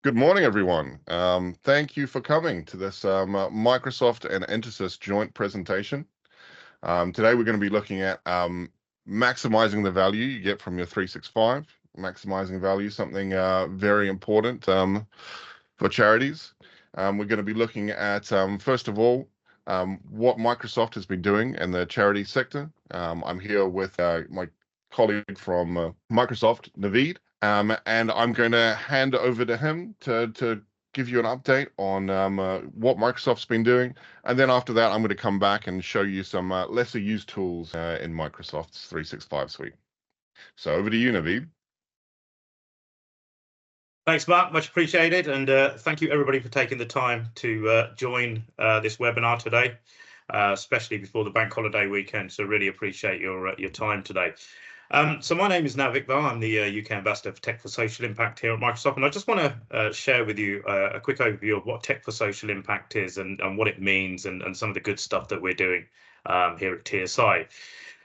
Good morning, everyone. Thank you for coming to this Microsoft and Intersys joint presentation. Today, we're going to be looking at maximizing the value you get from your 365. Maximizing value, something very important for charities. We're going to be looking at, first of all, what Microsoft has been doing in the charity sector. I'm here with my colleague from Microsoft, Naveed. And I'm going to hand over to him to give you an update on what Microsoft's been doing. And then after that, I'm going to come back and show you some lesser used tools in Microsoft's 365 suite. So over to you, Naveed. Thanks, Mark. Much appreciated. And thank you, everybody, for taking the time to join this webinar today, especially before the bank holiday weekend. So really appreciate your time today. So my name is Naveed. I'm the UK Ambassador for Tech for Social Impact here at Microsoft, and I just want to share with you a quick overview of what Tech for Social Impact is and what it means and some of the good stuff that we're doing here at TSI.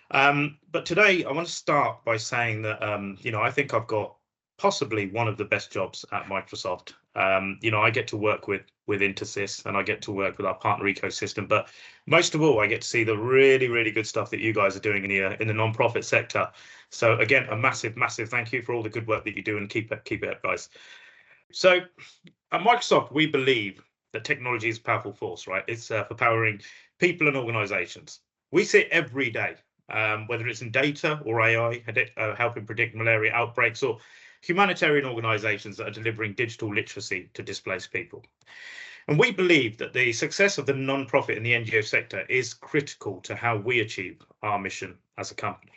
But today I want to start by saying that, I think I've got possibly one of the best jobs at Microsoft. I get to work with Intersys and I get to work with our partner ecosystem, but most of all, I get to see the really, really good stuff that you guys are doing in the non-profit sector. So again, a massive, massive thank you for all the good work that you do, and keep it up, guys. So at Microsoft, we believe that technology is a powerful force, right? It's for powering people and organizations. We see it every day, whether it's in data or AI, helping predict malaria outbreaks, or humanitarian organizations that are delivering digital literacy to displaced people. And we believe that the success of the non-profit and the NGO sector is critical to how we achieve our mission as a company.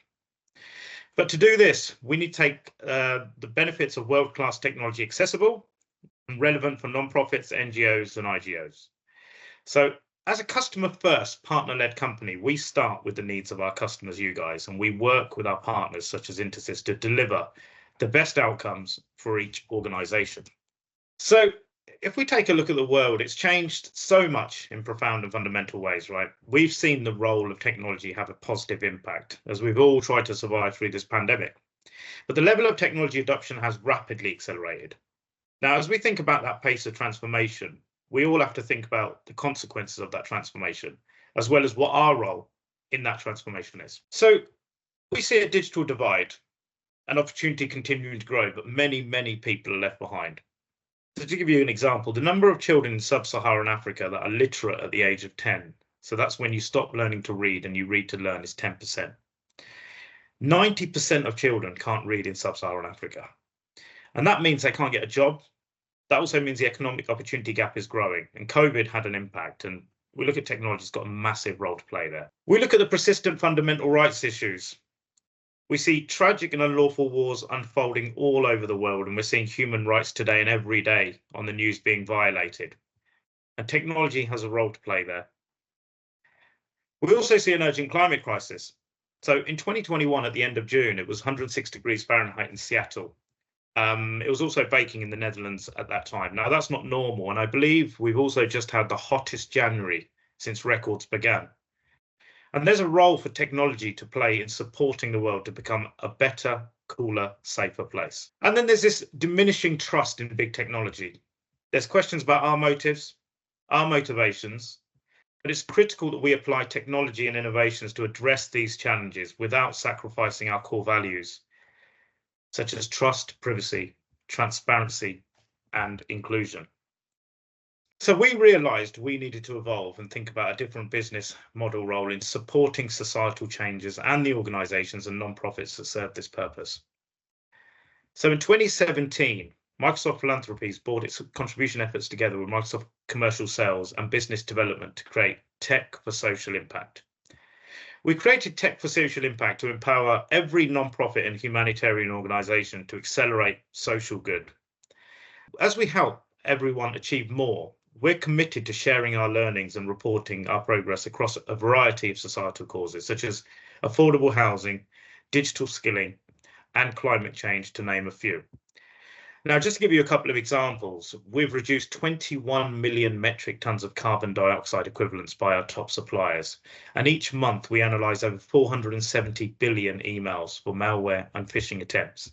But to do this, we need to take the benefits of world-class technology accessible and relevant for non-profits, NGOs and IGOs. So as a customer-first, partner-led company, we start with the needs of our customers, you guys, and we work with our partners such as Intersys to deliver the best outcomes for each organization. So if we take a look at the world, it's changed so much in profound and fundamental ways, right? We've seen the role of technology have a positive impact as we've all tried to survive through this pandemic. But the level of technology adoption has rapidly accelerated. Now, as we think about that pace of transformation, we all have to think about the consequences of that transformation, as well as what our role in that transformation is. So we see a digital divide, an opportunity continuing to grow, but many, many people are left behind. So to give you an example, the number of children in sub-Saharan Africa that are literate at the age of 10, so that's when you stop learning to read and you read to learn, is 10%. 90% of children can't read in sub-Saharan Africa. And that means they can't get a job. That also means the economic opportunity gap is growing, and COVID had an impact. And we look at technology, it's got a massive role to play there. We look at the persistent fundamental rights issues. We see tragic and unlawful wars unfolding all over the world, and we're seeing human rights today and every day on the news being violated. And technology has a role to play there. We also see an urgent climate crisis. So in 2021, at the end of June, it was 106 degrees Fahrenheit in Seattle. It was also baking in the Netherlands at that time. Now, that's not normal, and I believe we've also just had the hottest January since records began. And there's a role for technology to play in supporting the world to become a better, cooler, safer place. And then there's this diminishing trust in big technology. There's questions about our motives, our motivations, but it's critical that we apply technology and innovations to address these challenges without sacrificing our core values, such as trust, privacy, transparency, and inclusion. So we realized we needed to evolve and think about a different business model role in supporting societal changes and the organizations and non-profits that serve this purpose. So in 2017, Microsoft Philanthropies brought its contribution efforts together with Microsoft Commercial Sales and Business Development to create Tech for Social Impact. We created Tech for Social Impact to empower every non-profit and humanitarian organization to accelerate social good. As we help everyone achieve more, we're committed to sharing our learnings and reporting our progress across a variety of societal causes, such as affordable housing, digital skilling, and climate change, to name a few. Now, just to give you a couple of examples, we've reduced 21 million metric tons of carbon dioxide equivalents by our top suppliers. And each month we analyze over 470 billion emails for malware and phishing attempts.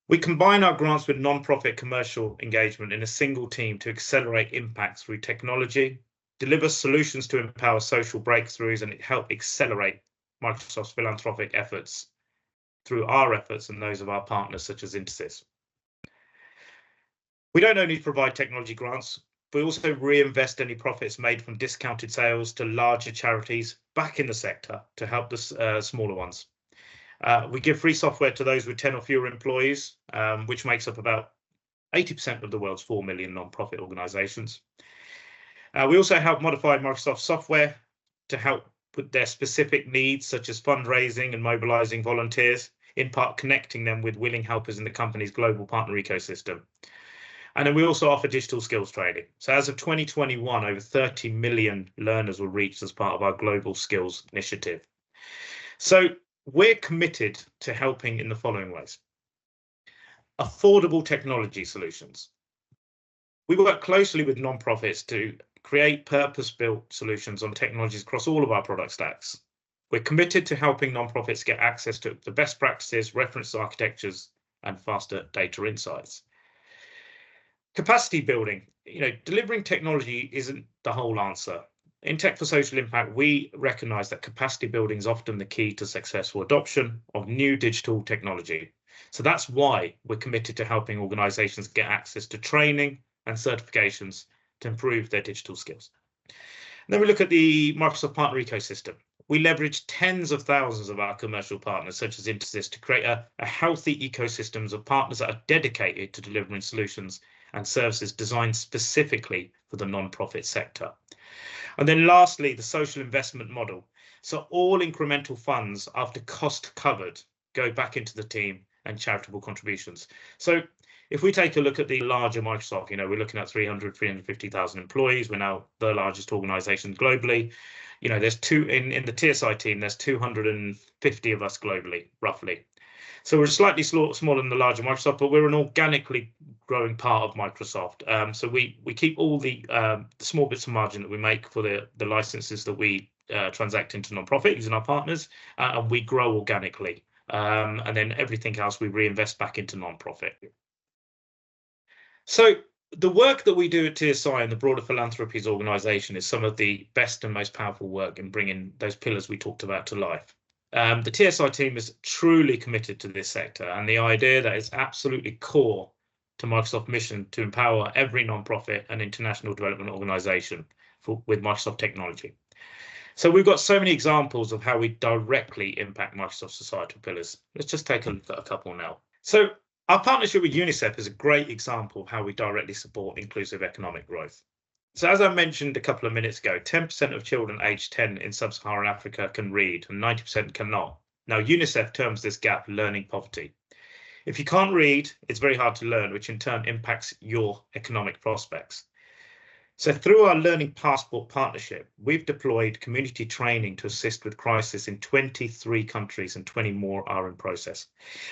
We combine our grants with non-profit commercial engagement in a single team to accelerate impact through technology, deliver solutions to empower social breakthroughs, and help accelerate Microsoft's philanthropic efforts through our efforts and those of our partners such as Intersys. We don't only provide technology grants, we also reinvest any profits made from discounted sales to larger charities back in the sector to help the smaller ones. We give free software to those with 10 or fewer employees, which makes up about 80% of the world's 4 million non-profit organizations. We also help modify Microsoft software to help with their specific needs, such as fundraising and mobilizing volunteers, in part connecting them with willing helpers in the company's global partner ecosystem. And then we also offer digital skills training. So as of 2021, over 30 million learners were reached as part of our global skills initiative. So we're committed to helping in the following ways. Affordable technology solutions. We work closely with nonprofits to create purpose-built solutions on technologies across all of our product stacks. We're committed to helping nonprofits get access to the best practices, reference architectures, and faster data insights. Capacity building, delivering technology isn't the whole answer. In Tech for Social Impact, we recognise that capacity building is often the key to successful adoption of new digital technology. So that's why we're committed to helping organisations get access to training and certifications to improve their digital skills. And then we look at the Microsoft partner ecosystem. We leverage tens of thousands of our commercial partners, such as Intersys, to create a healthy ecosystem of partners that are dedicated to delivering solutions and services designed specifically for the non-profit sector. And then lastly, the social investment model. So all incremental funds after cost covered go back into the team and charitable contributions. So if we take a look at the larger Microsoft, we're looking at 350,000 employees. We're now the largest organization globally. There's in the TSI team, there's 250 of us globally, roughly. So we're slightly smaller than the larger Microsoft, but we're an organically growing part of Microsoft. So we keep all the small bits of margin that we make for the licenses that we transact into non-profit using our partners, and we grow organically. And then everything else we reinvest back into non-profit. So the work that we do at TSI and the broader philanthropies organisation is some of the best and most powerful work in bringing those pillars we talked about to life. The TSI team is truly committed to this sector and the idea that it's absolutely core to Microsoft's mission to empower every non-profit and international development organisation with Microsoft technology. So we've got so many examples of how we directly impact Microsoft societal pillars. Let's just take a look at a couple now. So our partnership with UNICEF is a great example of how we directly support inclusive economic growth. So as I mentioned a couple of minutes ago, 10% of children aged 10 in sub-Saharan Africa can read and 90% cannot. Now, UNICEF terms this gap learning poverty. If you can't read, it's very hard to learn, which in turn impacts your economic prospects. So through our Learning Passport partnership, we've deployed community training to assist with crisis in 23 countries and 20 more are in process.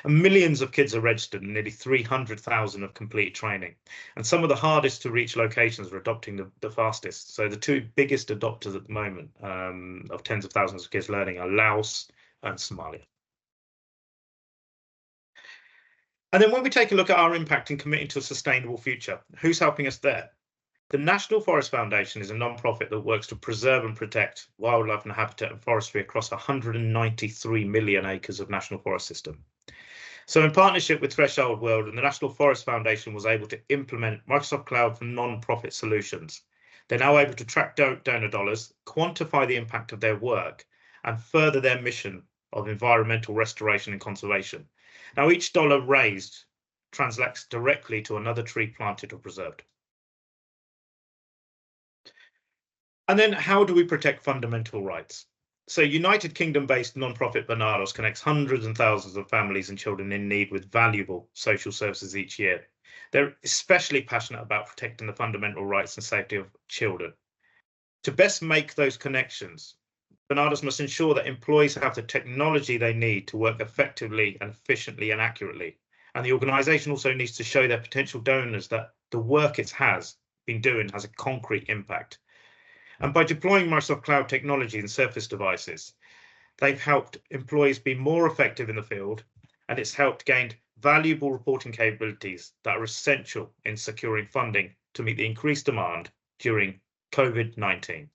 And millions of kids are registered and nearly 300,000 have completed training. And some of the hardest to reach locations are adopting the fastest. So the two biggest adopters at the moment of tens of thousands of kids learning are Laos and Somalia. And then when we take a look at our impact in committing to a sustainable future, who's helping us there? The National Forest Foundation is a non-profit that works to preserve and protect wildlife and habitat and forestry across 193 million acres of national forest system. So in partnership with Threshold World and the National Forest Foundation was able to implement Microsoft Cloud for non-profit solutions. They're now able to track donor dollars, quantify the impact of their work, and further their mission of environmental restoration and conservation. Now, each dollar raised translates directly to another tree planted or preserved. And then how do we protect fundamental rights? So United Kingdom-based non-profit Barnados connects hundreds and thousands of families and children in need with valuable social services each year. They're especially passionate about protecting the fundamental rights and safety of children. To best make those connections, Barnados must ensure that employees have the technology they need to work effectively and efficiently and accurately. And the organisation also needs to show their potential donors that the work it has been doing has a concrete impact. And by deploying Microsoft Cloud technology and Surface devices, they've helped employees be more effective in the field, and it's helped gain valuable reporting capabilities that are essential in securing funding to meet the increased demand during COVID-19.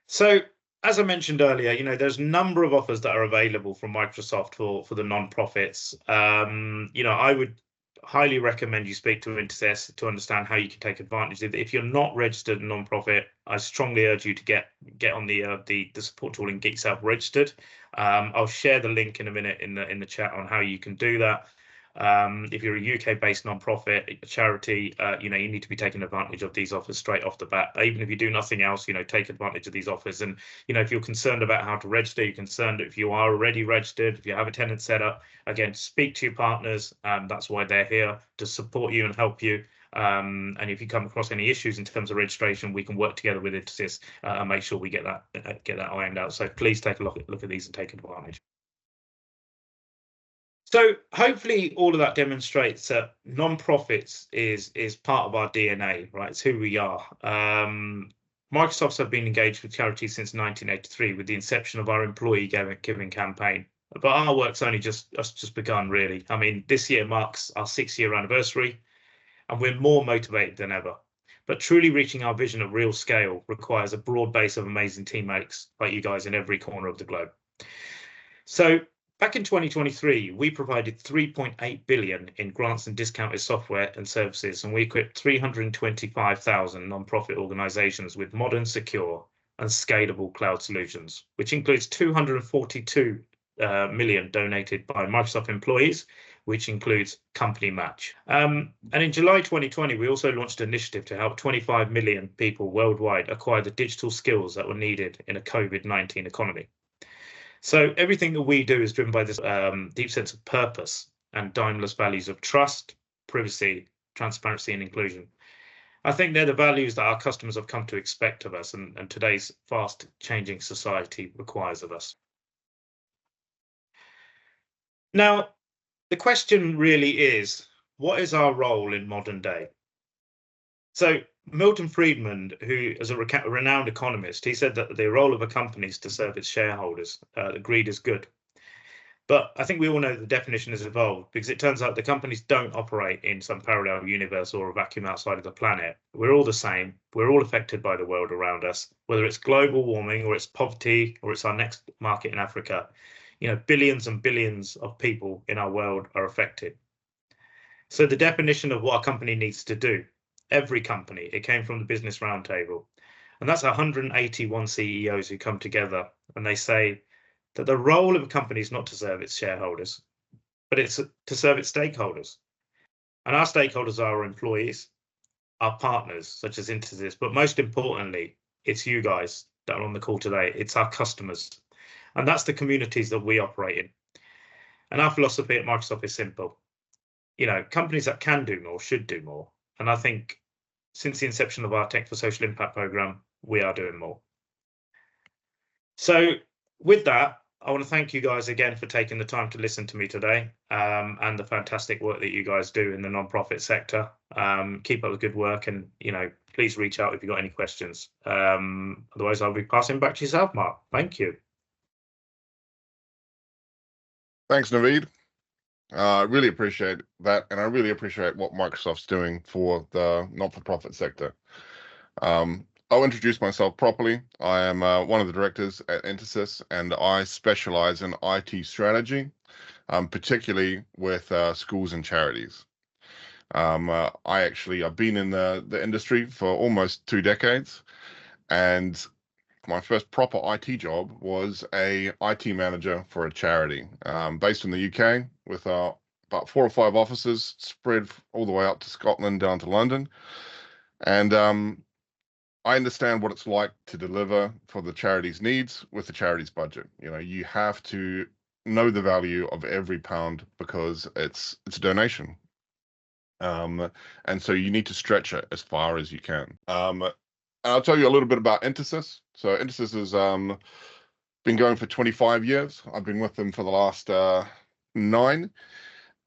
So, as I mentioned earlier, there's a number of offers that are available from Microsoft for the non-profits. I would highly recommend you speak to Intercess to understand how you can take advantage of it. If you're not registered a non-profit, I strongly urge you to get on the support tool and get yourself registered. I'll share the link in a minute in the chat on how you can do that. If you're a UK-based non-profit, a charity, you need to be taking advantage of these offers straight off the bat. Even if you do nothing else, take advantage of these offers. And if you're concerned about how to register, you're concerned if you are already registered, if you have a tenant set up, again, speak to your partners. That's why they're here, to support you and help you. And if you come across any issues in terms of registration, we can work together with Intercess and make sure we get that ironed out. So please take a look at these and take advantage. So hopefully all of that demonstrates that non-profits is part of our DNA, right? It's who we are. Microsoft have been engaged with charities since 1983 with the inception of our employee giving campaign. But our work's only just begun, really. I mean, this year marks our 6-year anniversary, and we're more motivated than ever. But truly reaching our vision at real scale requires a broad base of amazing teammates like you guys in every corner of the globe. So back in 2023, we provided 3.8 billion in grants and discounted software and services, and we equipped 325,000 non-profit organizations with modern, secure, and scalable cloud solutions, which includes 242 million donated by Microsoft employees, which includes company match. And in July 2020, we also launched an initiative to help 25 million people worldwide acquire the digital skills that were needed in a COVID-19 economy. So everything that we do is driven by this deep sense of purpose and timeless values of trust, privacy, transparency, and inclusion. I think they're the values that our customers have come to expect of us, and today's fast changing society requires of us. Now, the question really is, what is our role in modern day? So Milton Friedman, who is a renowned economist, he said that the role of a company is to serve its shareholders. That greed is good. But I think we all know the definition has evolved, because it turns out the companies don't operate in some parallel universe or a vacuum outside of the planet. We're all the same. We're all affected by the world around us, whether it's global warming or it's poverty or it's our next market in Africa. Billions and billions of people in our world are affected. So the definition of what a company needs to do, every company, it came from the Business Roundtable. And that's 181 CEOs who come together and they say that the role of a company is not to serve its shareholders, but it's to serve its stakeholders. And our stakeholders are our employees, our partners, such as Intercess, but most importantly, it's you guys that are on the call today. It's our customers. And that's the communities that we operate in. And our philosophy at Microsoft is simple. Companies that can do more should do more. And I think since the inception of our Tech for Social Impact program, we are doing more. So with that, I want to thank you guys again for taking the time to listen to me today, and the fantastic work that you guys do in the non-profit sector. Keep up the good work, and please reach out if you've got any questions. Otherwise, I'll be passing back to yourself, Mark. Thank you. Thanks, Naveed. I really appreciate that, and I really appreciate what Microsoft's doing for the not-for-profit sector. I'll introduce myself properly. I am one of the directors at Intercess, and I specialize in IT strategy, particularly with schools and charities. I've been in the industry for almost 2 decades, and my first proper IT job was a IT manager for a charity based in the UK with about 4 or 5 offices spread all the way up to Scotland, down to London. And I understand what it's like to deliver for the charity's needs with the charity's budget. You have to know the value of every pound because it's a donation. And so you need to stretch it as far as you can. I'll tell you a little bit about Intercess. So Intercess has been going for 25 years. I've been with them for the last 9.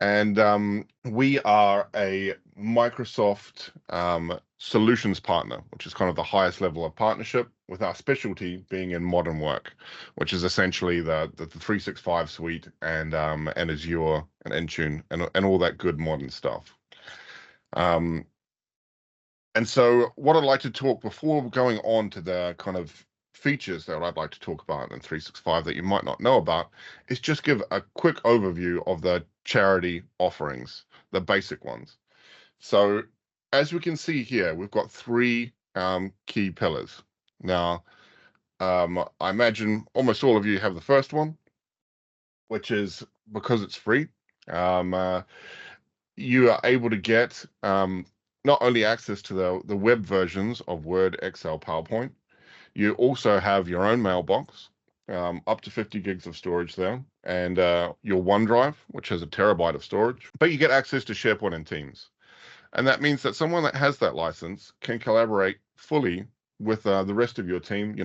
And we are a Microsoft solutions partner, which is kind of the highest level of partnership. with our specialty being in modern work, which is essentially the 365 suite and Azure and Intune and all that good modern stuff. And so what I'd like to talk before going on to the kind of features that I'd like to talk about in 365 that you might not know about is just give a quick overview of the charity offerings, the basic ones. So as we can see here, we've got three key pillars. Now, I imagine almost all of you have the first one, which is because it's free. You are able to get not only access to the web versions of Word, Excel, PowerPoint, you also have your own mailbox, up to 50 gigs of storage there, and your OneDrive, which has a terabyte of storage. But you get access to SharePoint and Teams. And that means that someone that has that license can collaborate fully with the rest of your team,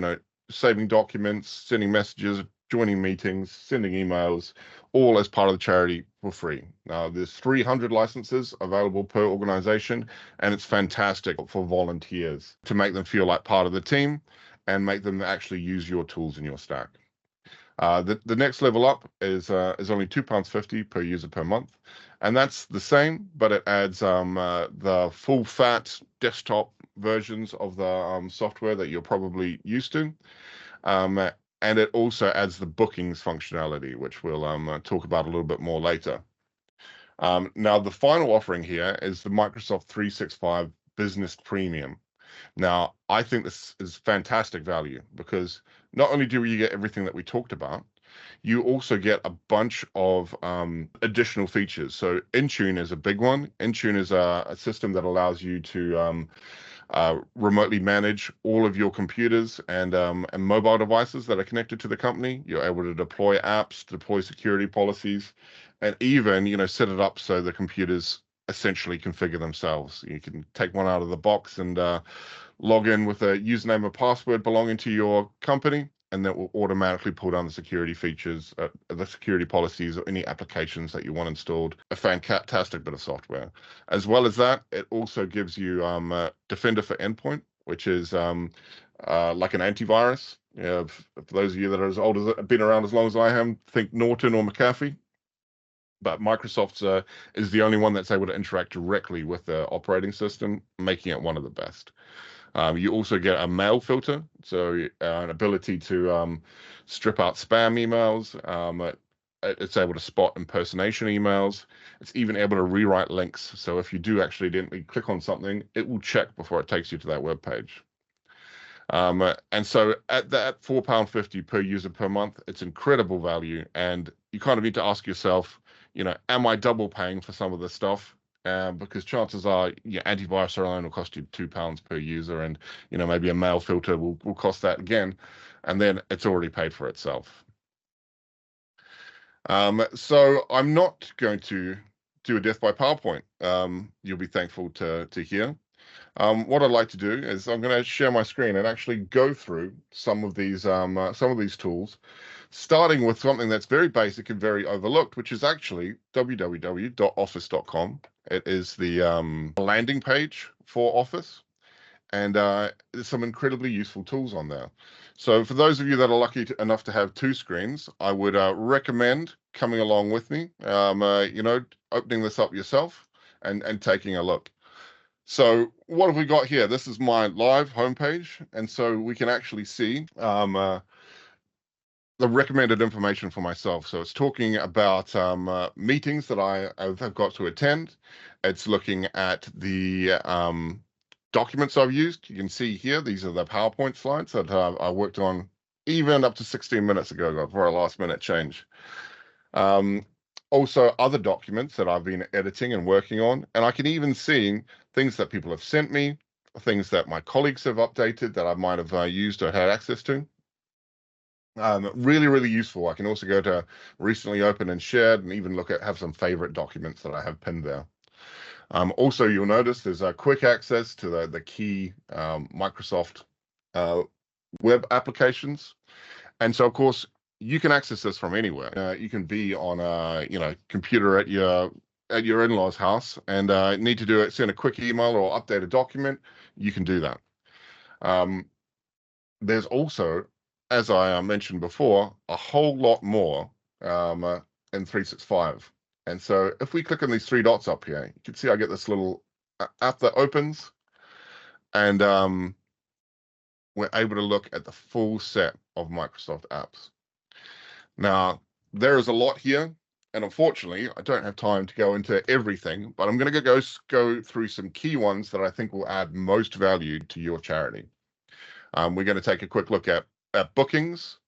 saving documents, sending messages, joining meetings, sending emails, all as part of the charity for free. Now, there's 300 licenses available per organization, and it's fantastic for volunteers to make them feel like part of the team and make them actually use your tools in your stack. The next level up is only £2.50 per user per month, and that's the same, but it adds the full fat desktop versions of the software that you're probably used to, and it also adds the bookings functionality, which we'll talk about a little bit more later. Now, the final offering here is the Microsoft 365 Business Premium. Now, I think this is fantastic value because not only do you get everything that we talked about, you also get a bunch of additional features. So Intune is a big one. Intune is a system that allows you to remotely manage all of your computers and mobile devices that are connected to the company. You're able to deploy apps, deploy security policies, and even, set it up so the computers essentially configure themselves. You can take one out of the box and log in with a username and password belonging to your company, and that will automatically pull down the security features, the security policies, or any applications that you want installed. A fantastic bit of software. As well as that, it also gives you Defender for Endpoint, which is like an antivirus. For those of you that are as old as been around as long as I am, think Norton or McAfee. But Microsoft's is the only one that's able to interact directly with the operating system, making it one of the best. You also get a mail filter, so an ability to strip out spam emails. It's able to spot impersonation emails. It's even able to rewrite links. So if you do accidentally click on something, it will check before it takes you to that web page. And so at that £4.50 per user per month, it's incredible value. And you kind of need to ask yourself, am I double paying for some of this stuff? Because chances are your antivirus alone will cost you £2 per user, and maybe a mail filter will cost that again, and then it's already paid for itself. So I'm not going to do a death by PowerPoint. You'll be thankful to hear. What I'd like to do is I'm going to share my screen and actually go through some of these tools, starting with something that's very basic and very overlooked, which is actually www.office.com. It is the landing page for Office, and there's some incredibly useful tools on there. So for those of you that are lucky enough to have two screens, I would recommend coming along with me, opening this up yourself and taking a look. So what have we got here? This is my live homepage, and so we can actually see the recommended information for myself. So it's talking about meetings that I have got to attend. It's looking at the documents I've used. You can see here, these are the PowerPoint slides that I worked on even up to 16 minutes ago for a last minute change. Also other documents that I've been editing and working on, and I can even see things that people have sent me, things that my colleagues have updated that I might have used or had access to. Really, really useful. I can also go to recently opened and shared and even have some favorite documents that I have pinned there. Also, you'll notice there's a quick access to the key Microsoft web applications. And so, of course, you can access this from anywhere. You can be on a computer at your in-laws' house and need to send a quick email or update a document. You can do that. there's also, as I mentioned before, a whole lot more in 365. And so if we click on these three dots up here, you can see I get this little app that opens, and we're able to look at the full set of Microsoft apps. Now, there is a lot here, and unfortunately, I don't have time to go into everything, but I'm going to go through some key ones that I think will add most value to your charity. We're going to take a quick look at bookings,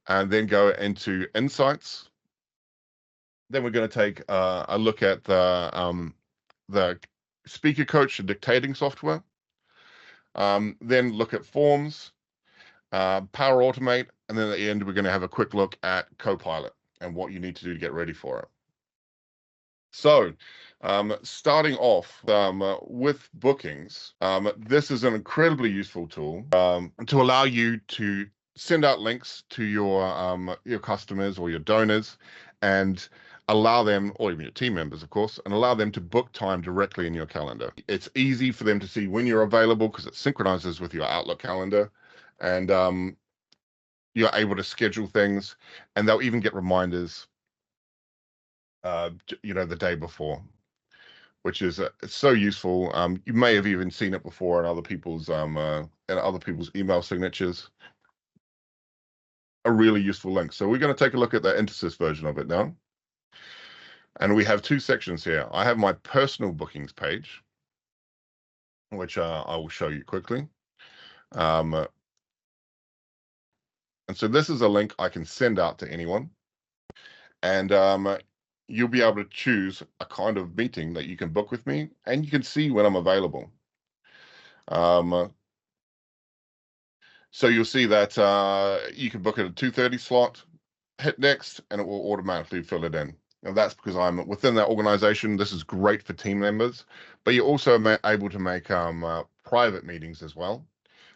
and then go into insights. Then we're going to take a look at the speaker coach and dictating software. Then look at forms, Power Automate, and then at the end, we're going to have a quick look at Copilot and what you need to do to get ready for it. So, starting off with bookings, this is an incredibly useful tool to allow you to send out links to your customers or your donors, and allow them, or even your team members, of course, and allow them to book time directly in your calendar. It's easy for them to see when you're available because it synchronizes with your Outlook calendar, and you're able to schedule things, and they'll even get reminders, the day before, which is it's so useful. You may have even seen it before in other people's email signatures. A really useful link. So we're going to take a look at the Intersys version of it now. And we have two sections here. I have my personal bookings page, which I will show you quickly. And so this is a link I can send out to anyone. And you'll be able to choose a kind of meeting that you can book with me, and you can see when I'm available. So you'll see that you can book at a 2:30 slot, hit next, and it will automatically fill it in. And that's because I'm within that organization. This is great for team members, but you're also able to make private meetings as well.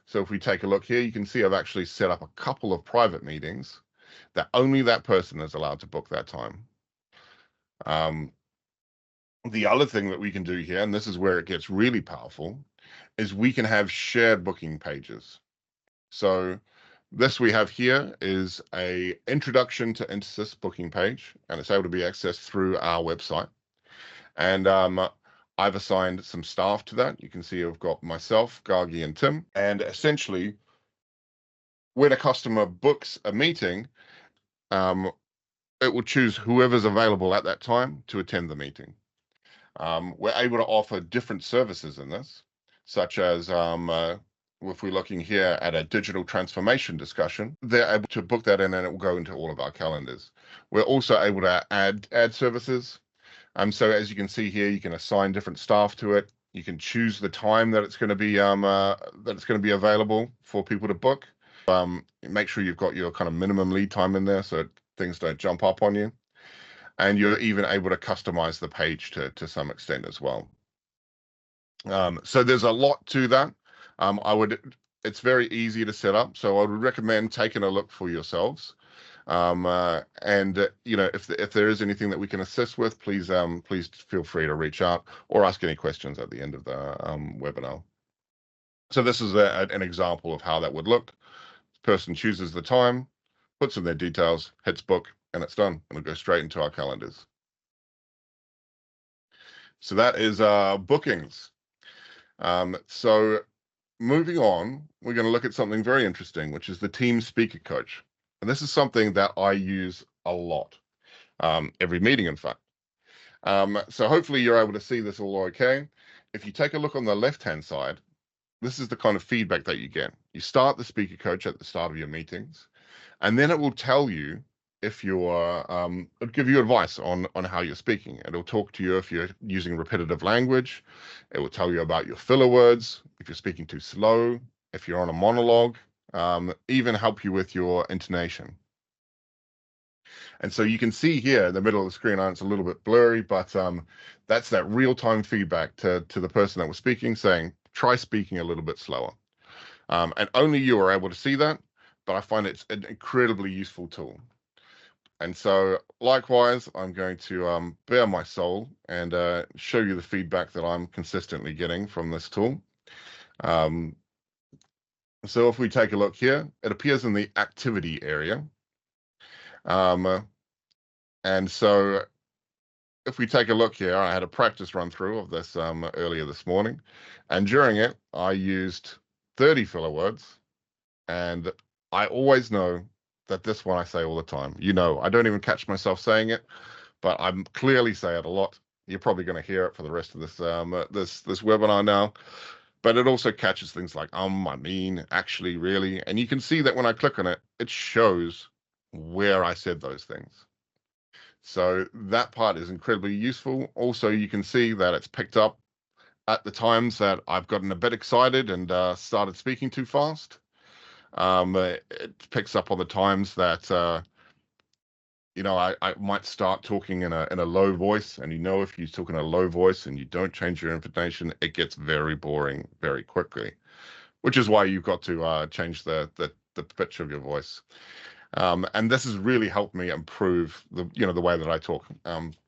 So if we take a look here, you can see I've actually set up a couple of private meetings that only that person is allowed to book that time. The other thing that we can do here, and this is where it gets really powerful, is we can have shared booking pages. So this we have here is a introduction to Intersys booking page, and it's able to be accessed through our website. And I've assigned some staff to that. You can see I've got myself, Gargi, and Tim. And essentially, when a customer books a meeting, it will choose whoever's available at that time to attend the meeting. We're able to offer different services in this, such as if we're looking here at a digital transformation discussion, they're able to book that in and it will go into all of our calendars. We're also able to add services. So as you can see here, you can assign different staff to it. You can choose the time that it's going to be available for people to book. Make sure you've got your kind of minimum lead time in there so things don't jump up on you. And you're even able to customize the page to some extent as well. So there's a lot to that. It's very easy to set up, so I would recommend taking a look for yourselves. And if there is anything that we can assist with, please feel free to reach out or ask any questions at the end of the webinar. So this is an example of how that would look. The person chooses the time, puts in their details, hits book, and it's done, and it'll go straight into our calendars. So that is bookings. So moving on, we're going to look at something very interesting, which is the team speaker coach. And this is something that I use a lot, every meeting, in fact. So hopefully you're able to see this all okay. If you take a look on the left-hand side, this is the kind of feedback that you get. You start the speaker coach at the start of your meetings, and then it will tell you if you're, it'll give you advice on how you're speaking. It'll talk to you if you're using repetitive language. It will tell you about your filler words, if you're speaking too slow, if you're on a monologue, even help you with your intonation. And so you can see here in the middle of the screen, it's a little bit blurry, but that's that real-time feedback to the person that was speaking, saying, try speaking a little bit slower. And only you are able to see that, but I find it's an incredibly useful tool. And so likewise, I'm going to bare my soul and show you the feedback that I'm consistently getting from this tool. So if we take a look here, it appears in the activity area. And so if we take a look here, I had a practice run through of this earlier this morning. And during it, I used 30 filler words. And I always know that this one I say all the time. I don't even catch myself saying it, but I'm clearly say it a lot. You're probably going to hear it for the rest of this webinar now. But it also catches things like I mean, actually, really. And you can see that when I click on it, it shows where I said those things. So that part is incredibly useful. Also, you can see that it's picked up at the times that I've gotten a bit excited and started speaking too fast. It picks up on the times that I might start talking in a low voice, and if you talk in a low voice and you don't change your intonation, it gets very boring very quickly, which is why you've got to change the pitch of your voice. And this has really helped me improve the way that I talk.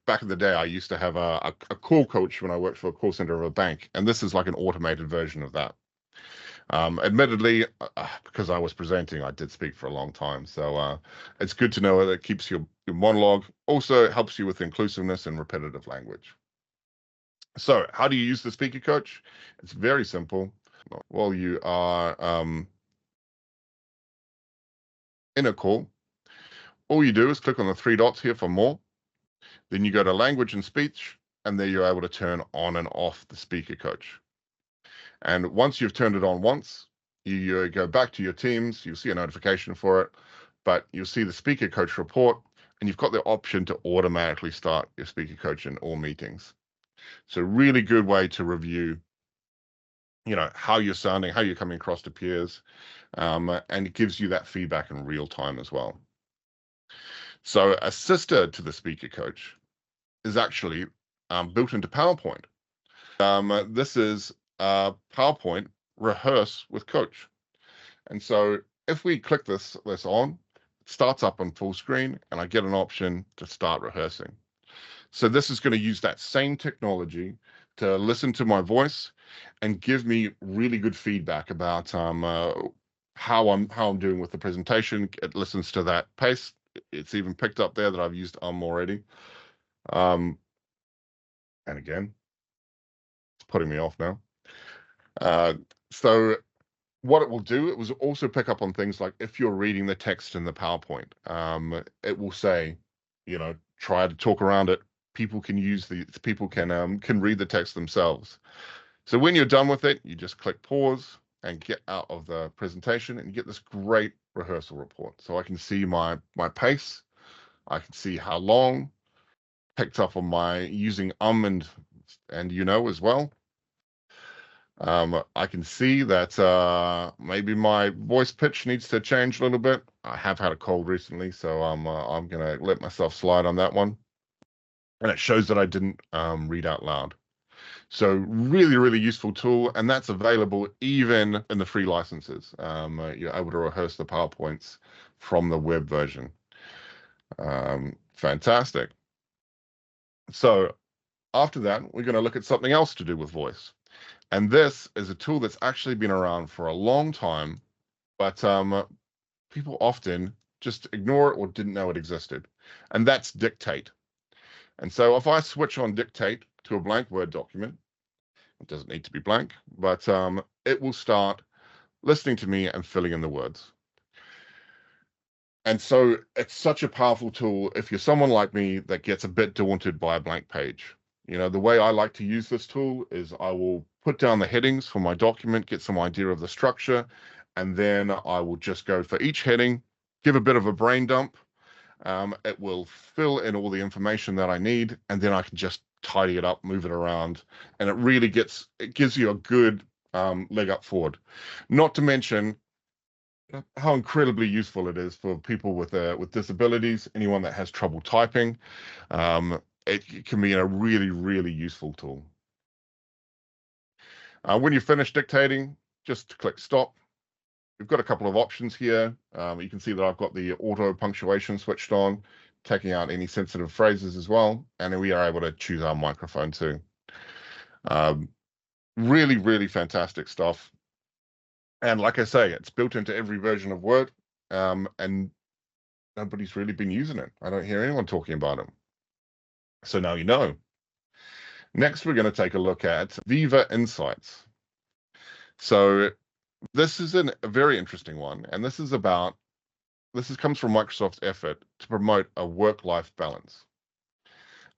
Back in the day, I used to have a call coach when I worked for a call center of a bank, and this is like an automated version of that. Admittedly, because I was presenting, I did speak for a long time. So it's good to know that it keeps your monologue. Also, it helps you with inclusiveness and repetitive language. So how do you use the speaker coach? It's very simple. While you are in a call, all you do is click on the three dots here for more. Then you go to language and speech, and there you're able to turn on and off the speaker coach. And once you've turned it on once, you go back to your Teams, you'll see a notification for it, but you'll see the speaker coach report, and you've got the option to automatically start your speaker coach in all meetings. So really good way to review, how you're sounding, how you're coming across to peers, and it gives you that feedback in real time as well. So a sister to the speaker coach is actually built into PowerPoint. This is PowerPoint Rehearse with Coach. And so if we click this on, it starts up on full screen, and I get an option to start rehearsing. So this is going to use that same technology to listen to my voice and give me really good feedback about how I'm doing with the presentation. It listens to that pace. It's even picked up there that I've used already. And again, it's putting me off now. So what it will do, it will also pick up on things like if you're reading the text in the PowerPoint, it will say, try to talk around it. People can read the text themselves. So when you're done with it, you just click pause and get out of the presentation, and you get this great rehearsal report. So I can see my pace, I can see how long, picked up on my using and as well. I can see that maybe my voice pitch needs to change a little bit. I have had a cold recently, so I'm gonna let myself slide on that one. And it shows that I didn't read out loud. So really, really useful tool, and that's available even in the free licenses. You're able to rehearse the PowerPoints from the web version. Fantastic. So after that, we're going to look at something else to do with voice. And this is a tool that's actually been around for a long time, but people often just ignore it or didn't know it existed. And that's Dictate. And so if I switch on Dictate to a blank Word document, it doesn't need to be blank, but it will start listening to me and filling in the words. And so it's such a powerful tool if you're someone like me that gets a bit daunted by a blank page. The way I like to use this tool is I will put down the headings for my document, get some idea of the structure, and then I will just go for each heading, give a bit of a brain dump. It will fill in all the information that I need, and then I can just tidy it up, move it around, and it gives you a good leg up forward. Not to mention how incredibly useful it is for people with disabilities, anyone that has trouble typing. It can be a really, really useful tool. When you finish dictating, just click stop. We've got a couple of options here. You can see that I've got the auto punctuation switched on, taking out any sensitive phrases as well, and then we are able to choose our microphone too. Really, really fantastic stuff. And like I say, it's built into every version of Word, and nobody's really been using it. I don't hear anyone talking about them. So now you know. Next, we're going to take a look at Viva Insights. So this is a very interesting one, and this comes from Microsoft's effort to promote a work-life balance.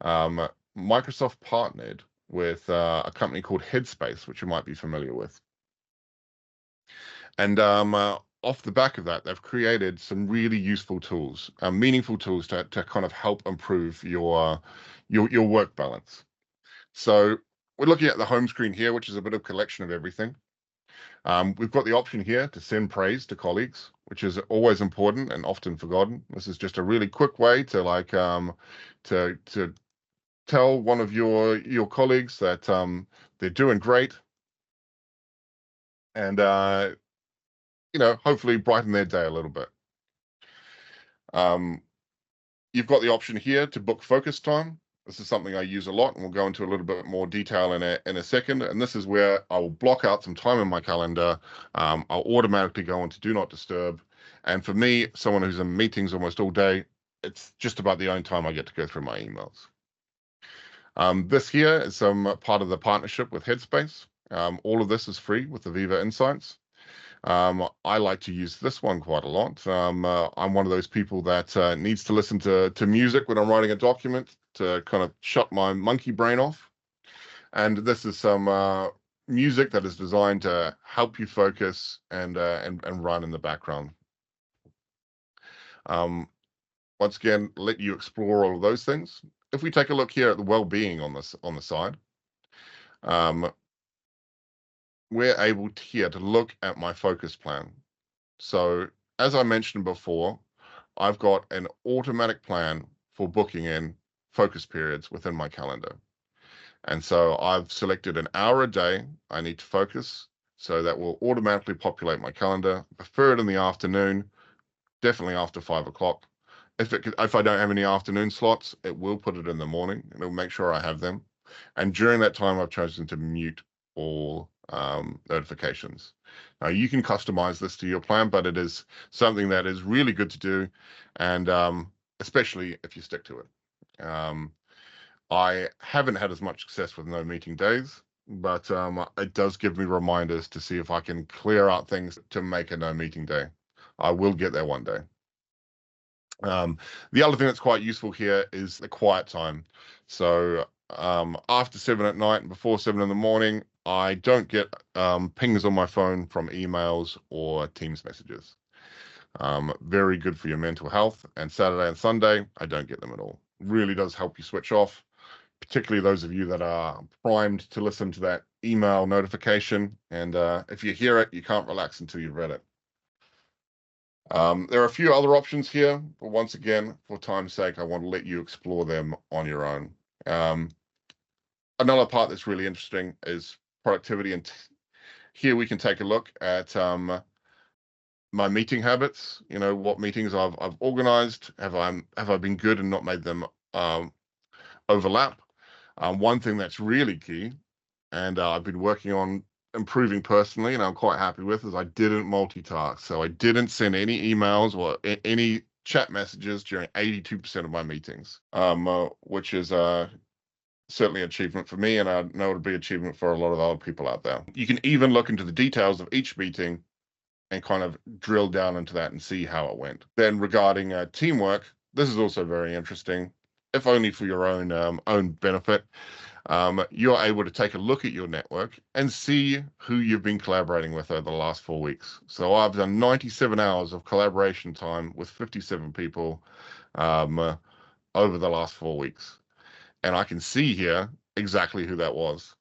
Microsoft partnered with a company called Headspace, which you might be familiar with. And off the back of that, they've created some really useful tools, meaningful tools to kind of help improve your work balance. So we're looking at the home screen here, which is a bit of collection of everything. We've got the option here to send praise to colleagues, which is always important and often forgotten. This is just a really quick way to to tell one of your colleagues that they're doing great, and hopefully brighten their day a little bit. You've got the option here to book focus time. This is something I use a lot, and we'll go into a little bit more detail in a second. And this is where I will block out some time in my calendar. I'll automatically go into Do Not Disturb. And for me, someone who's in meetings almost all day, it's just about the only time I get to go through my emails. This here is some part of the partnership with Headspace. All of this is free with the Viva Insights. I like to use this one quite a lot. I'm one of those people that needs to listen to music when I'm writing a document to kind of shut my monkey brain off. And this is some music that is designed to help you focus and run in the background. Once again, let you explore all of those things. If we take a look here at the well-being on the side, we're able here to look at my focus plan. So as I mentioned before, I've got an automatic plan for booking in focus periods within my calendar. And so I've selected an hour a day I need to focus. So that will automatically populate my calendar. Prefer it in the afternoon, definitely after 5 o'clock. If I don't have any afternoon slots, it will put it in the morning and it'll make sure I have them. And during that time, I've chosen to mute all notifications. Now you can customize this to your plan, but it is something that is really good to do, and especially if you stick to it. I haven't had as much success with no meeting days, but it does give me reminders to see if I can clear out things to make a no meeting day. I will get there one day. The other thing that's quite useful here is the quiet time. So after 7 at night and before 7 in the morning, I don't get pings on my phone from emails or Teams messages. Very good for your mental health. And Saturday and Sunday, I don't get them at all. Really does help you switch off, particularly those of you that are primed to listen to that email notification. And if you hear it, you can't relax until you've read it. There are a few other options here, but once again, for time's sake, I want to let you explore them on your own. Another part that's really interesting is productivity, and here we can take a look at my meeting habits. You know, what meetings I've organized. Have I been good and not made them overlap? One thing that's really key, and I've been working on improving personally, and I'm quite happy with, is I didn't multitask. So I didn't send any emails or any chat messages during 82% of my meetings, which is certainly an achievement for me, and I know it'll be an achievement for a lot of other people out there. You can even look into the details of each meeting and kind of drill down into that and see how it went. Then regarding teamwork, this is also very interesting, if only for your own benefit. You're able to take a look at your network and see who you've been collaborating with over the last 4 weeks. So I've done 97 hours of collaboration time with 57 people over the last 4 weeks. And I can see here exactly who that was.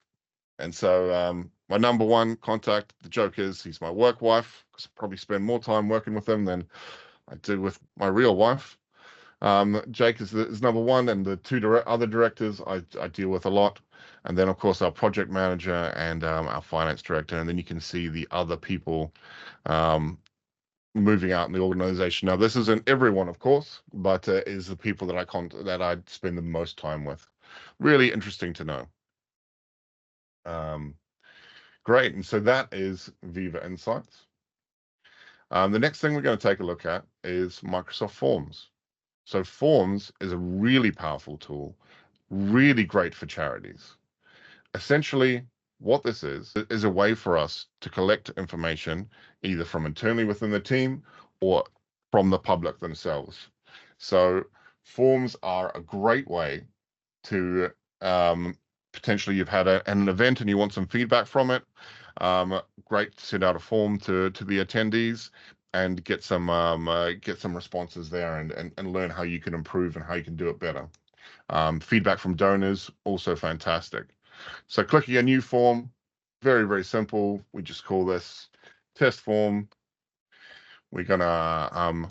And so my number one contact, the joke is, he's my work wife, because I probably spend more time working with him than I do with my real wife. Jake is number one, and the two other directors I deal with a lot. And then, of course, our project manager and our finance director. And then you can see the other people moving out in the organization. Now, this isn't everyone, of course, but is the people that I spend the most time with. Really interesting to know. Great. And so that is Viva Insights. The next thing we're going to take a look at is Microsoft Forms. So Forms is a really powerful tool, really great for charities. Essentially, what this is a way for us to collect information either from internally within the team or from the public themselves. So forms are a great way to potentially you've had an event and you want some feedback from it. Great to send out a form to the attendees and get some responses there and learn how you can improve and how you can do it better. Feedback from donors, also fantastic. So clicking a new form, very, very simple. We just call this test form. We're gonna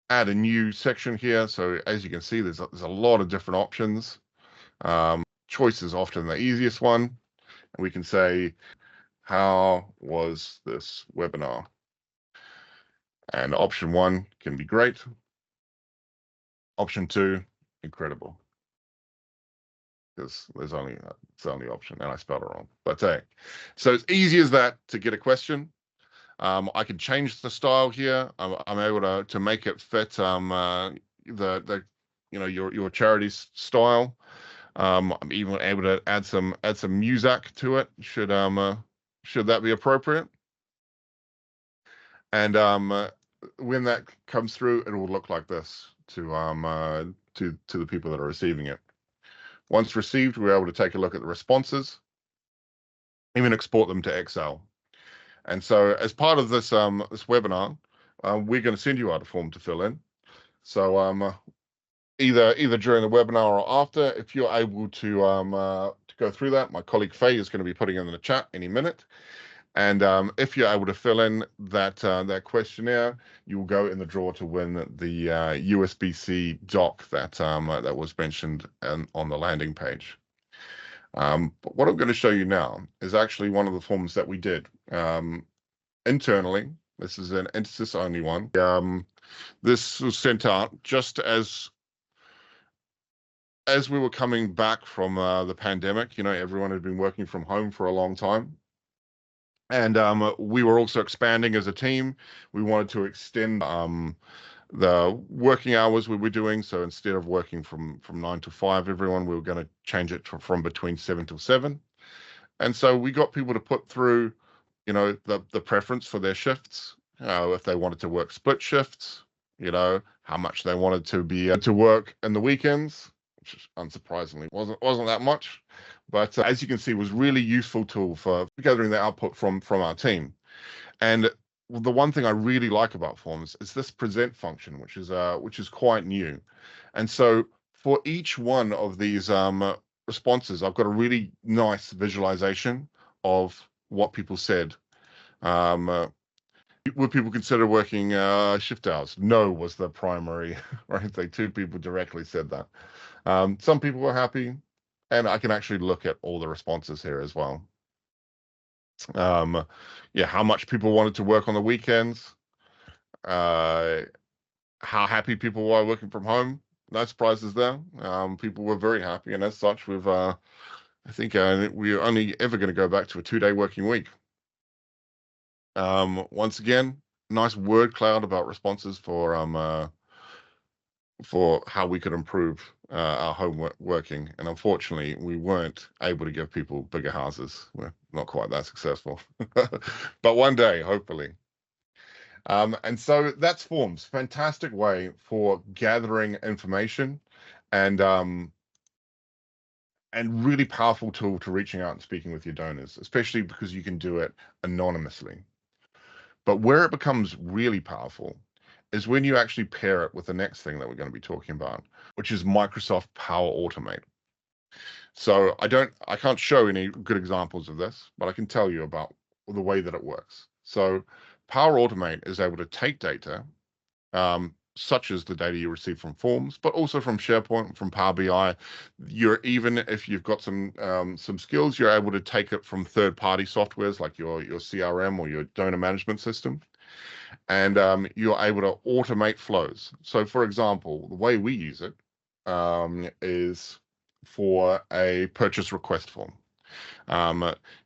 add a new section here. So as you can see, there's a lot of different options. Choice is often the easiest one. And we can say, how was this webinar? And option 1 can be great. Option 2, incredible. Because it's the only option, and I spelled it wrong. But hey, so it's easy as that to get a question. I can change the style here. I'm able to make it fit the your charity's style. I'm even able to add some music to it. Should that be appropriate? And when that comes through, it will look like this to the people that are receiving it. Once received, we're able to take a look at the responses, even export them to Excel. And so as part of this this webinar, we're going to send you out a form to fill in. So either during the webinar or after, if you're able to go through that, my colleague Faye is going to be putting it in the chat any minute. And if you're able to fill in that questionnaire, you will go in the draw to win the USB-C dock that was mentioned on the landing page. But what I'm going to show you now is actually one of the forms that we did internally. This is an Intersys only one. This was sent out just as we were coming back from the pandemic. Everyone had been working from home for a long time. And we were also expanding as a team. We wanted to extend the working hours we were doing. So instead of working from 9 to 5, everyone, we were going to change it from between 7 till 7. And so we got people to put through, the preference for their shifts. If they wanted to work split shifts, how much they wanted to be to work in the weekends, which unsurprisingly wasn't that much. But as you can see, was really useful tool for gathering the output from our team. And the one thing I really like about Forms is this present function, which is quite new. And so for each one of these responses, I've got a really nice visualization of what people said. Would people consider working shift hours? No was the primary, right? 2 people directly said that. Some people were happy, and I can actually look at all the responses here as well. How much people wanted to work on the weekends, how happy people were working from home. No surprises there. People were very happy, and as such, I think we're only ever going to go back to a 2-day working week. Once again, nice word cloud about responses for how we could improve our home working. And unfortunately, we weren't able to give people bigger houses. We're not quite that successful, but one day, hopefully. And so that's Forms. Fantastic way for gathering information and really powerful tool to reaching out and speaking with your donors, especially because you can do it anonymously. But where it becomes really powerful is when you actually pair it with the next thing that we're going to be talking about, which is Microsoft Power Automate. So I can't show any good examples of this, but I can tell you about the way that it works. So Power Automate is able to take data, such as the data you receive from Forms, but also from SharePoint, from Power BI. Even if you've got some skills, you're able to take it from third-party softwares like your CRM or your donor management system. And you're able to automate flows. So for example, the way we use it is for a purchase request form.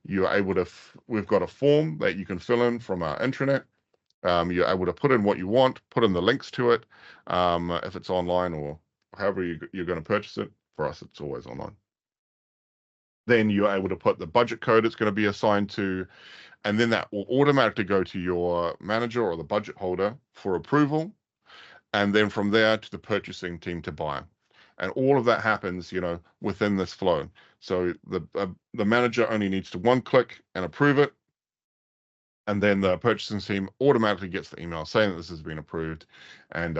You're able to, we've got a form that you can fill in from our intranet. You're able to put in what you want, put in the links to it, if it's online or however you're going to purchase it. For us, it's always online. Then you're able to put the budget code it's going to be assigned to, and then that will automatically go to your manager or the budget holder for approval, and then from there to the purchasing team to buy. And all of that happens, within this flow. So the manager only needs to one click and approve it, and then the purchasing team automatically gets the email saying that this has been approved, and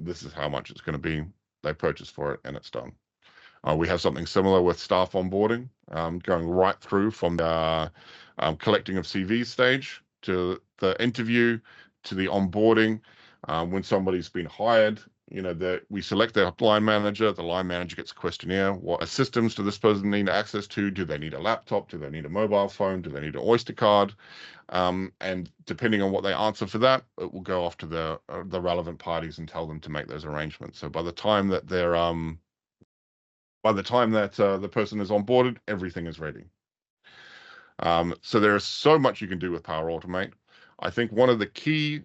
this is how much it's going to be. They purchase for it, and it's done. We have something similar with staff onboarding, going right through from the collecting of CV stage to the interview to the onboarding. When somebody's been hired, we select their line manager. The line manager gets a questionnaire. What systems do this person need access to? Do they need a laptop? Do they need a mobile phone? Do they need an Oyster card? And depending on what they answer for that, it will go off to the relevant parties and tell them to make those arrangements. So by the time that the person is onboarded, everything is ready. So there is so much you can do with Power Automate. I think one of the key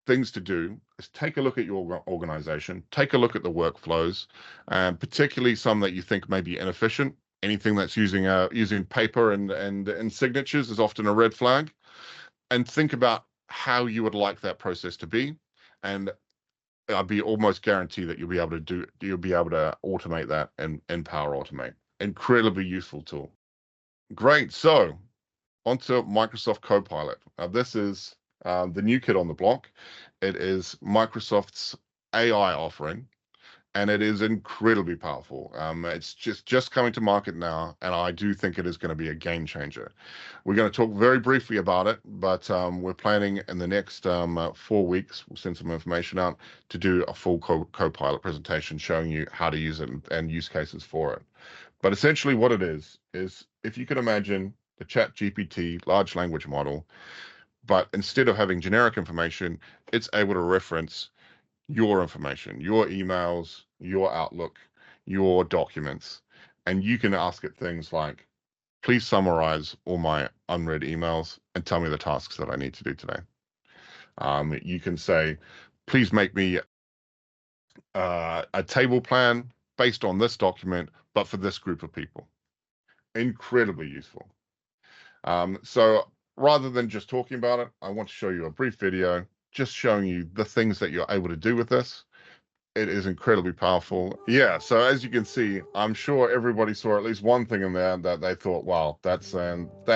things to do is take a look at your organization, take a look at the workflows, and particularly some that you think may be inefficient. Anything that's using paper and signatures is often a red flag. And think about how you would like that process to be, and I'd be almost guarantee that you'll be able to automate that in Power Automate. Incredibly useful tool. Great. So onto Microsoft Copilot. This is the new kid on the block. It is Microsoft's AI offering, and it is incredibly powerful. It's just coming to market now, and I do think it is going to be a game changer. We're going to talk very briefly about it, but we're planning in the next 4 weeks, we'll send some information out to do a full Copilot presentation showing you how to use it and use cases for it. But essentially what it is if you can imagine the ChatGPT large language model, but instead of having generic information, it's able to reference your information, your emails, your Outlook, your documents, and you can ask it things like, please summarize all my unread emails and tell me the tasks that I need to do today. You can say, please make me a table plan based on this document, but for this group of people. Incredibly useful. So rather than just talking about it, I want to show you a brief video just showing you the things that you're able to do with this. It is incredibly powerful. Yeah, so as you can see, I'm sure everybody saw at least one thing in there that they thought, wow, that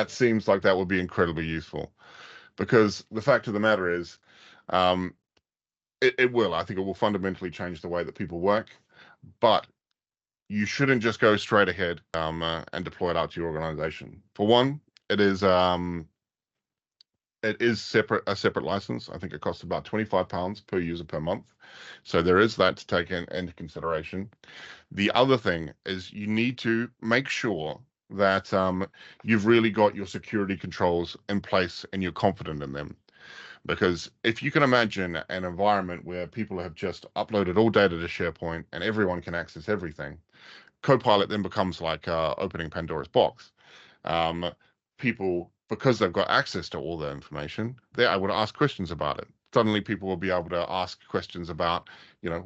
seems like that would be incredibly useful. Because the fact of the matter is, it will. I think it will fundamentally change the way that people work. But you shouldn't just go straight ahead and deploy it out to your organization. For one, it is a separate license. I think it costs about £25 per user per month. So there is that to take into consideration. The other thing is you need to make sure that you've really got your security controls in place and you're confident in them. Because if you can imagine an environment where people have just uploaded all data to SharePoint and everyone can access everything, Copilot then becomes like opening Pandora's box. People, because they've got access to all the information, they're able to ask questions about it. Suddenly people will be able to ask questions about,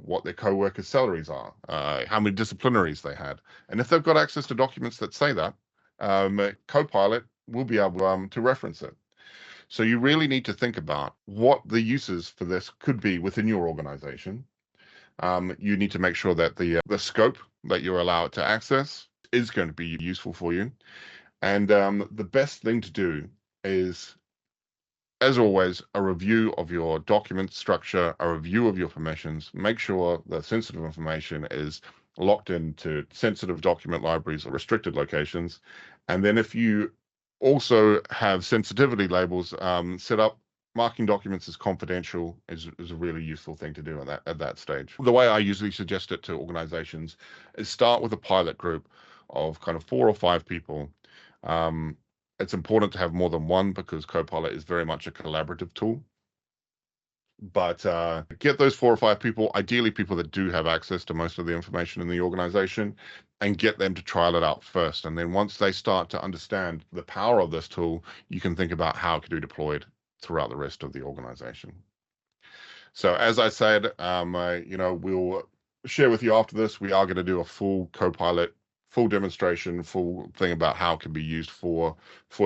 what their co-workers' salaries are, how many disciplinaries they had. And if they've got access to documents that say that, Copilot will be able to reference it. So you really need to think about what the uses for this could be within your organization. You need to make sure that the scope that you're allowed to access is going to be useful for you. And the best thing to do is, as always, a review of your document structure, a review of your permissions. Make sure the sensitive information is locked into sensitive document libraries or restricted locations. And then if you also have sensitivity labels set up, marking documents as confidential is a really useful thing to do at that stage. The way I usually suggest it to organizations is start with a pilot group of kind of 4 or 5 people. It's important to have more than one because Copilot is very much a collaborative tool. But get those 4 or 5 people, ideally people that do have access to most of the information in the organization, and get them to trial it out first. And then once they start to understand the power of this tool, you can think about how it can be deployed throughout the rest of the organization. So as I said, we'll share with you after this. We are going to do a full Copilot, full demonstration, full thing about how it can be used for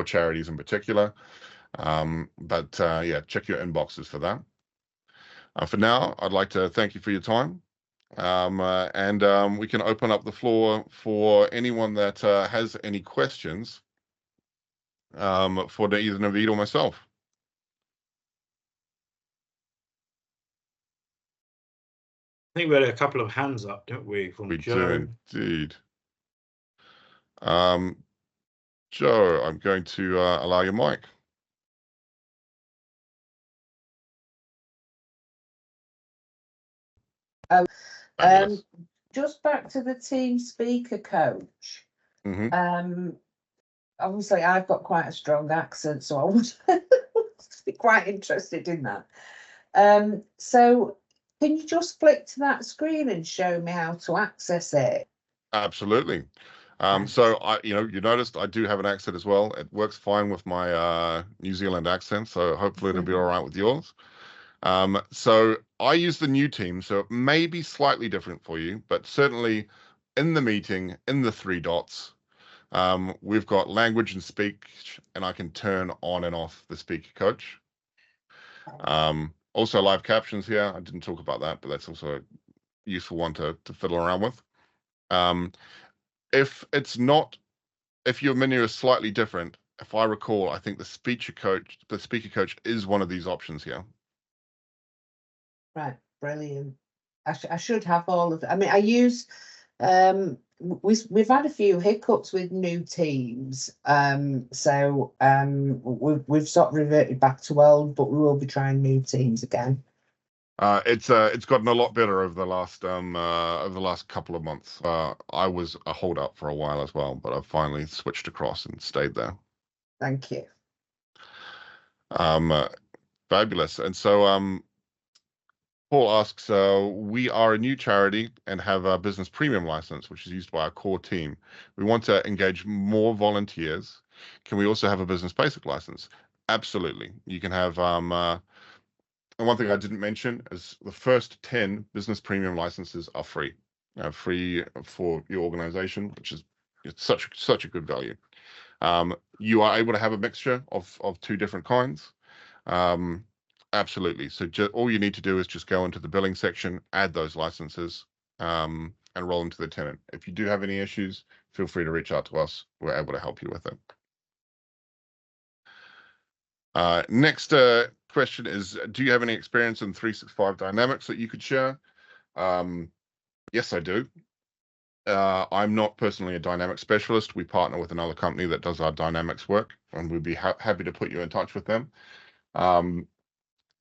charities in particular. Yeah, check your inboxes for that. For now, I'd like to thank you for your time. We can open up the floor for anyone that has any questions for either Naveed or myself. I think we had a couple of hands up, don't we, from We Joe? do indeed. Joe, I'm going to allow your mic. Oh, Fabulous. just back to the team speaker coach. Mm-hmm. Obviously, I've got quite a strong accent, so I would be quite interested in that. So, can you just flick to that screen and show me how to access it? Absolutely. Thanks. So you noticed I do have an accent as well. It works fine with my New Zealand accent, so hopefully it'll be all right with yours. So I use the new team, so it may be slightly different for you, but certainly in the meeting, in the three dots, we've got language and speech, and I can turn on and off the speaker coach. Also live captions here. I didn't talk about that, but that's also a useful one to fiddle around with. If your menu is slightly different, if I recall, I think the speaker coach is one of these options here. Right, brilliant. I should have all of it. I mean, we've had a few hiccups with new teams, so we've sort of reverted back to old, but we will be trying new teams again. It's gotten a lot better over the last couple of months. I was a hold up for a while as well, but I've finally switched across and stayed there. Thank you. Fabulous. And so Paul asks, we are a new charity and have a business premium license, which is used by our core team. We want to engage more volunteers. Can we also have a business basic license? Absolutely. You can have, and one thing I didn't mention is the first 10 business premium licenses are free, free for your organization, which is such a good value. You are able to have a mixture of two different kinds. Absolutely. So all you need to do is just go into the billing section, add those licenses, and roll them to the tenant. If you do have any issues, feel free to reach out to us. We're able to help you with it. Next question is, do you have any experience in 365 Dynamics that you could share? Yes, I do. I'm not personally a Dynamics specialist. We partner with another company that does our Dynamics work, and we'd be happy to put you in touch with them.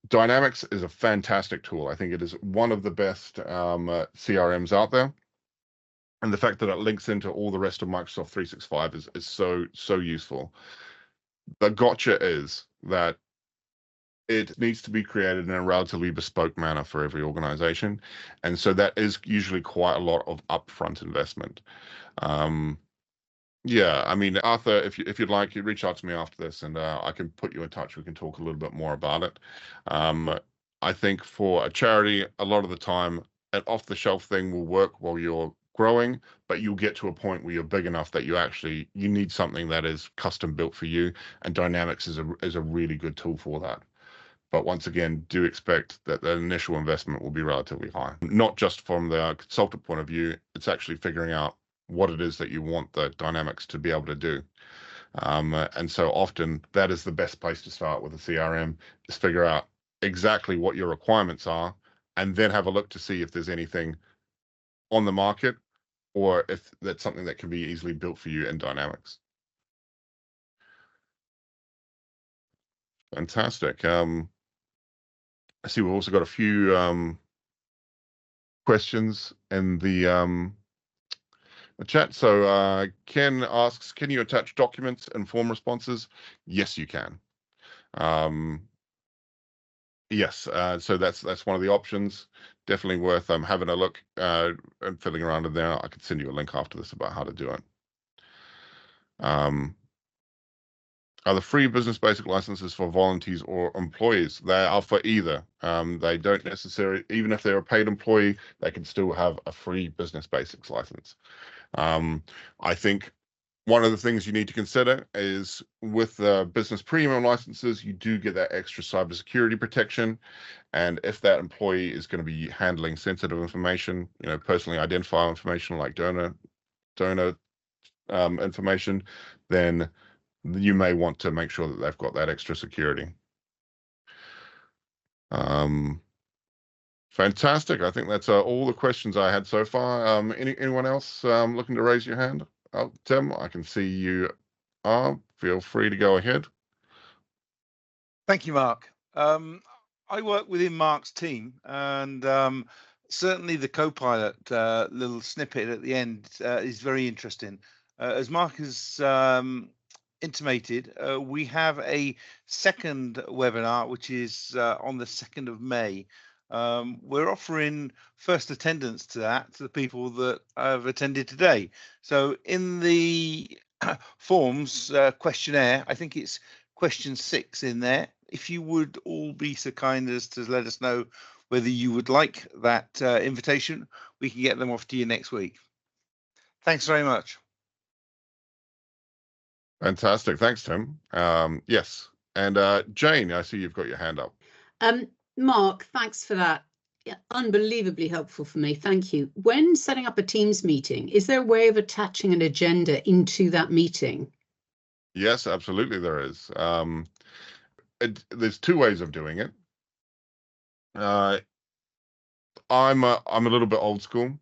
Dynamics is a fantastic tool. I think it is one of the best CRMs out there. And the fact that it links into all the rest of Microsoft 365 is so useful. The gotcha is that it needs to be created in a relatively bespoke manner for every organization. And so that is usually quite a lot of upfront investment. Yeah, I mean, Arthur, if you'd like, you reach out to me after this, and I can put you in touch. We can talk a little bit more about it. I think for a charity, a lot of the time, an off-the-shelf thing will work while you're growing, but you'll get to a point where you're big enough that you need something that is custom built for you, and Dynamics is a really good tool for that. But once again, do expect that the initial investment will be relatively high, not just from the consultant point of view. It's actually figuring out what it is that you want the Dynamics to be able to do. And so often that is the best place to start with a CRM, is figure out exactly what your requirements are, and then have a look to see if there's anything on the market or if that's something that can be easily built for you in Dynamics. Fantastic. I see we've also got a few questions in the chat. So Ken asks, can you attach documents and form responses? Yes, you can. Yes, so that's one of the options. Definitely worth having a look and fiddling around in there. I could send you a link after this about how to do it. are the free business basic licenses for volunteers or employees. They are for either. They don't necessarily, even if they're a paid employee, they can still have a free business basics license. I think one of the things you need to consider is with the business premium licenses, you do get that extra cybersecurity protection. And if that employee is going to be handling sensitive information, personally identifiable information like donor information, then you may want to make sure that they've got that extra security. Fantastic. I think that's all the questions I had so far. Anyone else looking to raise your hand? Oh, Tim, I can see you are. Feel free to go ahead. Thank you, Mark. I work within Mark's team, and certainly the Copilot little snippet at the end is very interesting. As Mark has intimated, we have a second webinar, which is on the 2nd of May. We're offering first attendance to that to the people that have attended today. So in the forms questionnaire, I think it's question 6 in there. If you would all be so kind as to let us know whether you would like that invitation, we can get them off to you next week. Thanks very much. Fantastic. Thanks, Tim. Yes. And Jane, I see you've got your hand up. Mark, thanks for that. Yeah, unbelievably helpful for me. Thank you. When setting up a Teams meeting, is there a way of attaching an agenda into that meeting? Yes, absolutely there is. There's 2 ways of doing it. I'm a little bit old school,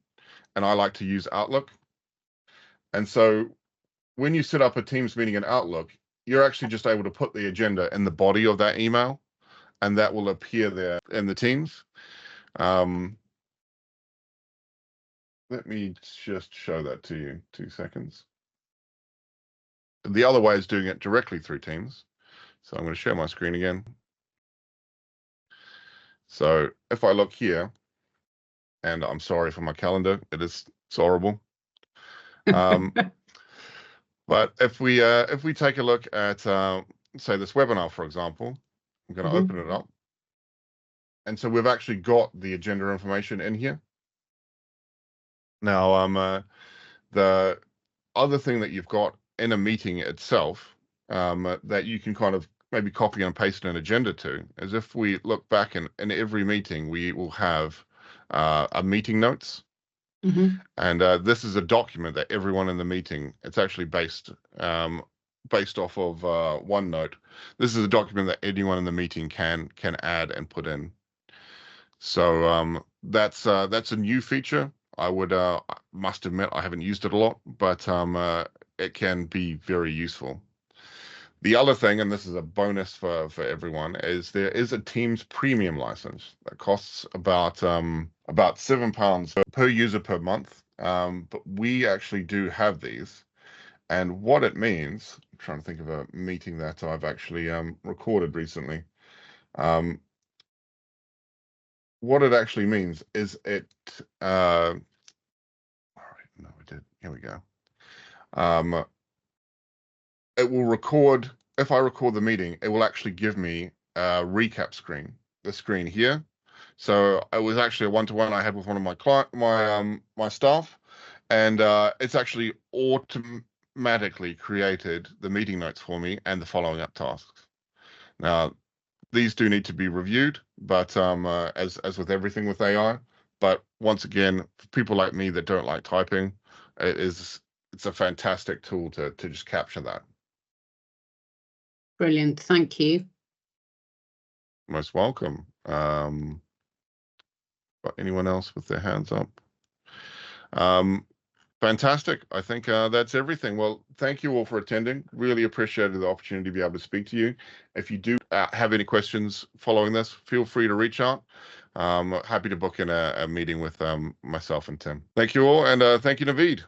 and I like to use Outlook. And so when you set up a Teams meeting in Outlook, you're actually just able to put the agenda in the body of that email, and that will appear there in the Teams. Let me just show that to you. 2 seconds. The other way is doing it directly through Teams. So I'm going to share my screen again. So if I look here, and I'm sorry for my calendar, it's horrible. But if we take a look at say this webinar, for example, I'm going to open it up. And so we've actually got the agenda information in here. Now, the other thing that you've got in a meeting itself that you can kind of maybe copy and paste an agenda to is if we look back in every meeting, we will have a meeting notes. And this is a document that everyone in the meeting, it's actually based off of OneNote. This is a document that anyone in the meeting can add and put in. So that's a new feature. I must admit I haven't used it a lot, but it can be very useful. The other thing, and this is a bonus for everyone, is there is a Teams premium license that costs about £7 per user per month. But we actually do have these, and what it means, I'm trying to think of a meeting that I've actually recorded recently. What it actually means is it. All right, no, we did. Here we go. It will record, if I record the meeting, it will actually give me a recap screen, the screen here. So it was actually a one-to-one I had with one of my staff, and it's actually automatically created the meeting notes for me and the following up tasks. Now, these do need to be reviewed, but as with everything with AI, but once again, for people like me that don't like typing, it's a fantastic tool to just capture that. Brilliant, thank you. Most welcome. Got anyone else with their hands up? Fantastic. I think that's everything. Well, thank you all for attending. Really appreciated the opportunity to be able to speak to you. If you do have any questions following this, feel free to reach out. Happy to book in a meeting with myself and Tim. Thank you all, and thank you, Naveed.